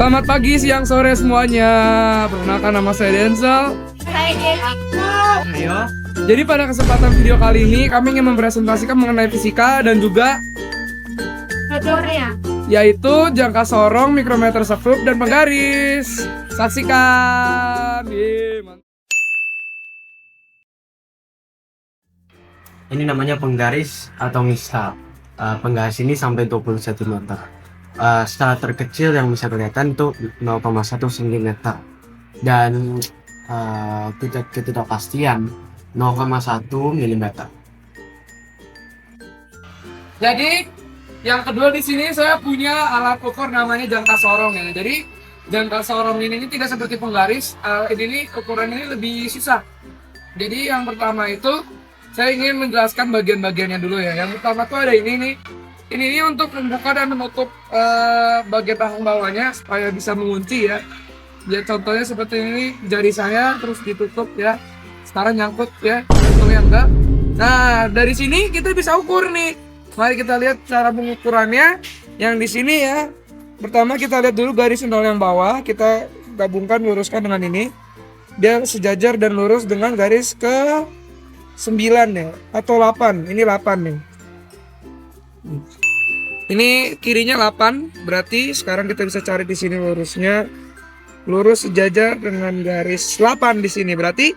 Selamat pagi, siang, sore semuanya. Perkenalkan, nama saya Denzel. Hai Eko. Ayo. Jadi pada kesempatan video kali ini kami ingin mempresentasikan mengenai fisika dan juga Motornya. yaitu jangka sorong, mikrometer sekrup, dan penggaris. Saksikan. Ini namanya penggaris atau misal. Penggaris ini sampai 20 cm. Skala terkecil yang bisa kelihatan itu 0,1 cm. Dan tingkat ketidakpastian 0,1 mm. Jadi yang kedua di sini saya punya alat ukur namanya jangka sorong ya. Jadi jangka sorong ini tidak seperti penggaris. Ini ukuran ini lebih susah. Jadi yang pertama itu saya ingin menjelaskan bagian-bagiannya dulu ya. Yang pertama tuh ada ini nih. Ini untuk membuka dan menutup bagian tahun bawahnya supaya bisa mengunci ya. Ya contohnya seperti ini, jari saya terus ditutup ya. Sekarang nyangkut ya, untungnya enggak. Nah dari sini kita bisa ukur nih. Mari kita lihat cara pengukurannya. Yang di sini ya. Pertama kita lihat dulu garis nol yang bawah. Kita gabungkan, luruskan dengan ini. Dia sejajar dan lurus dengan garis ke 9 ya, atau 8. Ini 8 nih. Ini kirinya 8, berarti sekarang kita bisa cari di sini lurusnya. Lurus sejajar dengan garis 8 di sini, berarti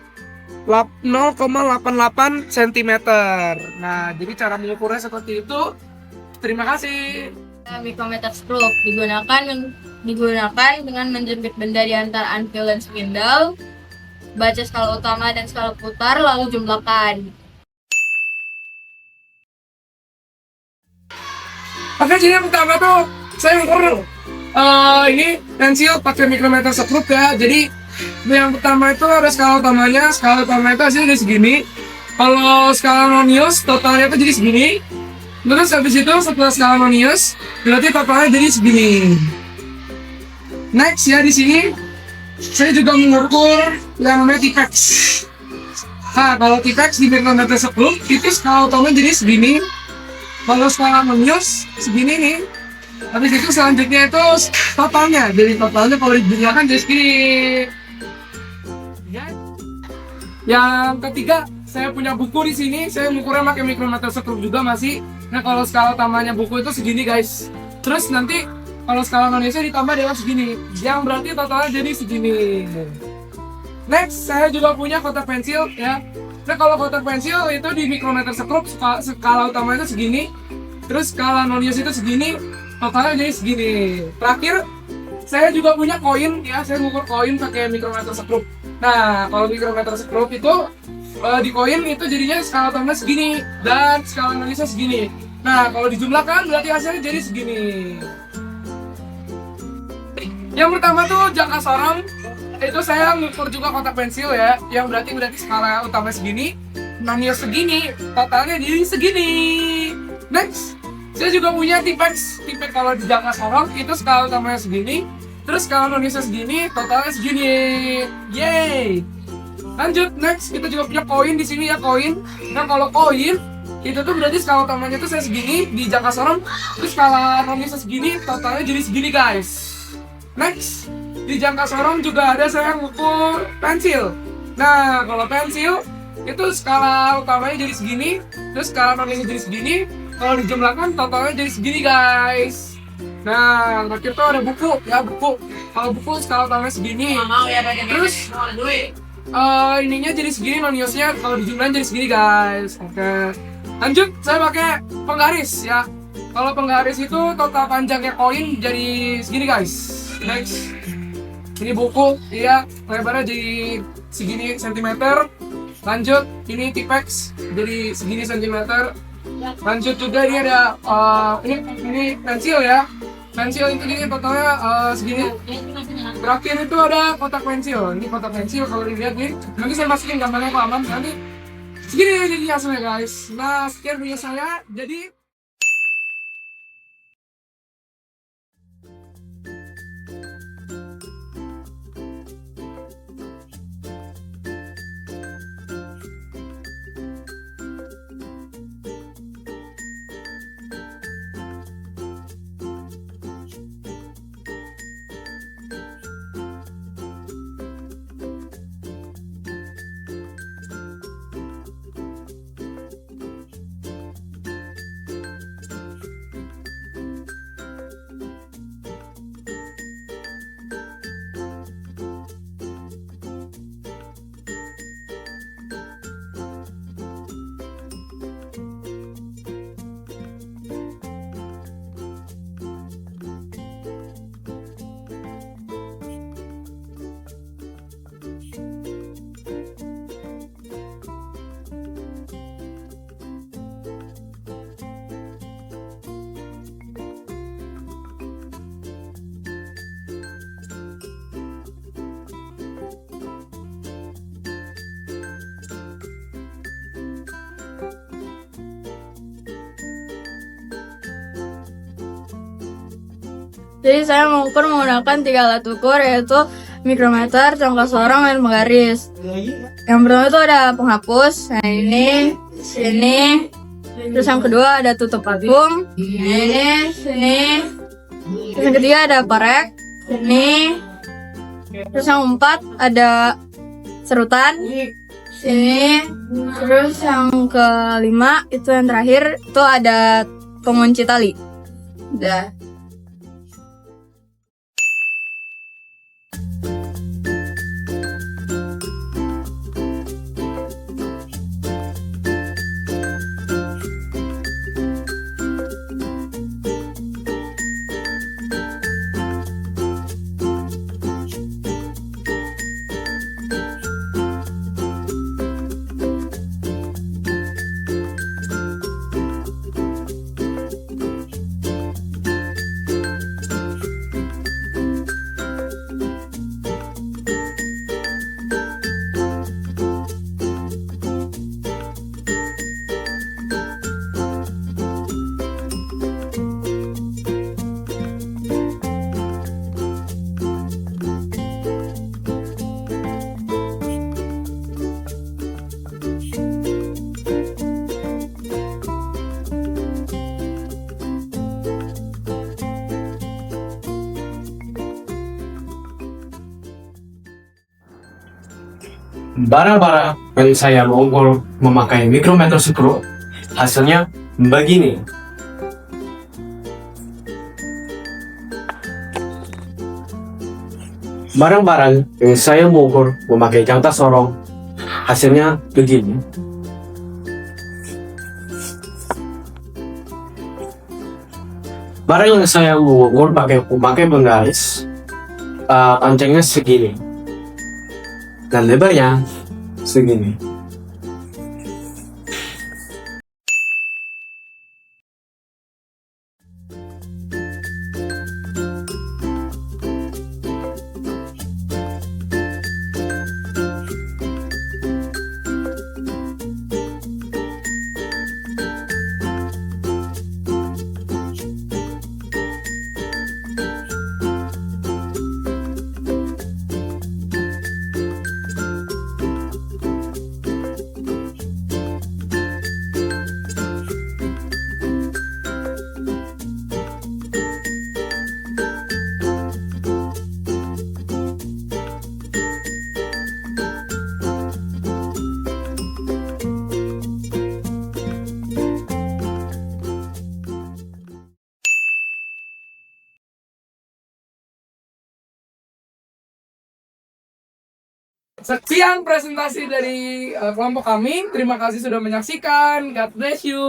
0,88 cm. Nah, jadi cara mengukurnya seperti itu. Terima kasih. Mikrometer skrup digunakan dengan menjepit benda di antara anvil dan spindle. Baca skala utama dan skala putar, lalu jumlahkan. Oke, jadi yang pertama tuh saya ukur ini pensil pakai mikrometer sekrup ya. Jadi yang pertama itu ada skala utamanya. Skala utama itu hasilnya jadi segini. Kalau skala nonius totalnya itu jadi segini. Terus habis itu setelah skala nonius berarti totalnya jadi segini. Next ya, di sini saya juga mengukur yang namanya Tipex. Nah, kalau Tipex di mikrometer sekrup itu skala utamanya jadi segini. Kalau skala nonius segini nih. Habis itu selanjutnya itu totalnya. Jadi totalnya kalau dijumlahkan jadi segini. Yang ketiga, saya punya buku di sini. Saya mengukurnya pakai mikrometer sekrup juga masih. Nah, kalau skala utamanya buku itu segini, guys. Terus nanti kalau skala noniusnya ditambah dengan segini. Yang berarti totalnya jadi segini. Next, saya juga punya kotak pensil ya. Nah, kalau kotak pensil itu di mikrometer sekrup skala utamanya itu segini. Terus skala nonius itu segini. Totalnya jadi segini. Terakhir, saya juga punya koin ya. Saya mengukur koin pakai mikrometer sekrup. Nah, kalau mikrometer sekrup itu di koin itu jadinya skala utamanya segini dan skala noniusnya segini. Nah, kalau dijumlahkan berarti hasilnya jadi segini. Yang pertama tuh jangka sorong. Itu saya mengukur juga kotak pensil ya, yang berarti skala utama segini, nonius segini, totalnya jadi segini. Next, saya juga punya Tipex. Tipex kalau di jangka sorong itu skala utamanya segini, terus skala noniusnya segini, totalnya segini. Yeay. Lanjut, next kita juga punya koin di sini ya, koin. Nah, kalau koin itu tuh berarti skala utamanya tuh saya segini di jangka sorong, terus skala noniusnya segini, totalnya jadi segini, guys. Next, di jangka sorong juga ada saya mengukur pensil. Nah, kalau pensil itu skala utamanya jadi segini, terus skala noniusnya jadi segini. Kalau dijumlahkan totalnya jadi segini, guys. Nah, yang terakhir tuh ada buku ya, buku. Kalau buku skala utamanya segini. Terus ininya jadi segini, noniusnya kalau dijumlahin jadi segini, guys. Oke. Lanjut, saya pakai penggaris ya. Kalau penggaris itu total panjangnya koin jadi segini, guys. Next. Ini buku, iya, lebarnya jadi segini sentimeter. Lanjut, ini Tipex jadi segini sentimeter. Lanjut juga ini ada ini pensil ya. Pensil itu gini totalnya segini. Terakhir itu ada kotak pensil. Ini kotak pensil kalau dilihat nih. Nanti saya masukin gambarnya Pak Aman. Nanti segini jadi hasilnya, guys. Nah, sekian video saya. Jadi Jadi saya mengukur menggunakan 3 alat ukur, yaitu mikrometer, congkak sorong, dan penggaris. Yang pertama itu ada penghapus, nah ini, sini. Terus yang kedua ada tutup vakum, ini, sini. Terus yang ketiga ada parek, sini. Terus yang keempat ada serutan, sini. Terus yang kelima itu yang terakhir itu ada pengunci tali. Udah. Bara-bara yang saya mengukur memakai mikrometer skru, hasilnya begini. Barang-barang yang saya mengukur memakai congkak sorong, hasilnya begini. Barang yang saya mengukur pakai penggaris, panjangnya segini dan lebarnya segini. Sekian presentasi dari kelompok kami. Terima kasih sudah menyaksikan. God bless you.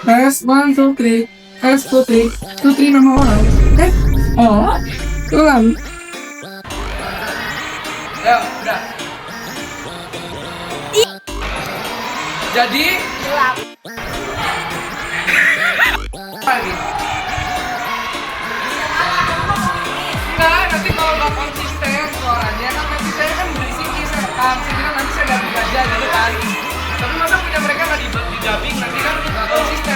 Tes 1, 2, 3. Tes 2, 3. 2, 3 nama orang. Oke? Oh. Ulang. Ya, udah. Jadi lagi. Enggak, nanti kalau nggak konsisten suaranya kan nanti saya kan berisik nih, saya kan nanti saya ganti aja gitu kan. Tapi masa punya mereka nggak di dubbing, nanti kan nggak konsisten.